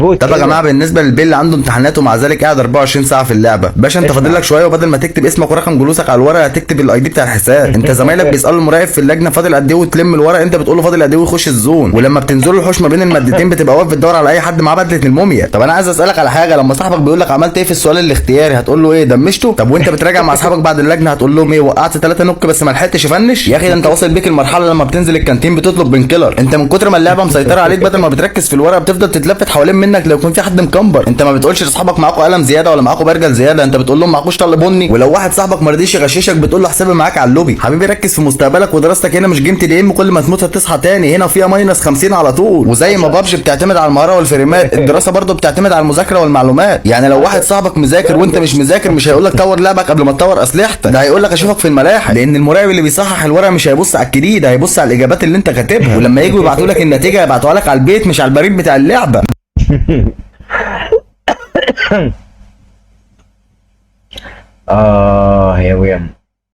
طب يا جماعه بالنسبه للبيل اللي عنده امتحانات ومع ذلك قاعد 24 ساعه في اللعبه، باشا انت فاضل لك شويه وبدل ما تكتب اسمك ورقم جلوسك على الورق هتكتب الاي دي بتاع الحساب. انت زمايلك بيسالوا المراقب في اللجنه فاضل قد ايه وتلم الورق، انت بتقول له فاضل قد ايه ويخش الزون. ولما بتنزلوا الحوش ما بين المادتين بتبقى واقف بتدور على اي حد معاه بدله الموميا. طب انا عايز اسالك على حاجه، لما صاحبك بيقول لك عملت ايه في السؤال الاختياري هتقول له ايه دمشته؟ طب وانت بتراجع مع اصحابك بعد اللجنه هتقول لهم ايه وقعت 3 نك بس ما لحقتش افنش؟ يا اخي ده انت واصل بيك المرحله لما بتنزل الكانتين بتطلب بين كيلر. انت من كتر ما اللعبه مسيطره عليك بدل ما بتركز في الورقه بتفضل تتلفت حوالين منك لو يكون في حد مكمبر. انت ما بتقولش لاصحابك معاكوا قلم زياده ولا معاكوا برجل زياده، انت بتقول لهم معاكوش طل بني. ولو واحد صاحبك ما رضيش يغششك بتقول له حسابي معاك على اللوبي. حبيبي ركز في مستقبلك ودراستك، هنا مش جيم تي دي ام كل ما تموت هتصحى تاني، هنا فيها ماينس 50 على طول. وزي ما بابجي بتعتمد على المهاره والفريمات الدراسه برضه بتعتمد على المذاكره والمعلومات. يعني لو واحد صاحبك مذاكر وانت مش مذاكر مش هيقول لك طور لعبك قبل ما تطور اسلحتك، ده هيقول لك اشوفك في الملاحق. لان المراقب اللي بيصحح الورق مش هيبص على الكريد، هيبص على الاجابات اللي انت كاتبها. ولما يجوا يبعتوا لك النتيجه هيبعتوها لك على البيت مش على البريد بتاع اللعبه. Here we are.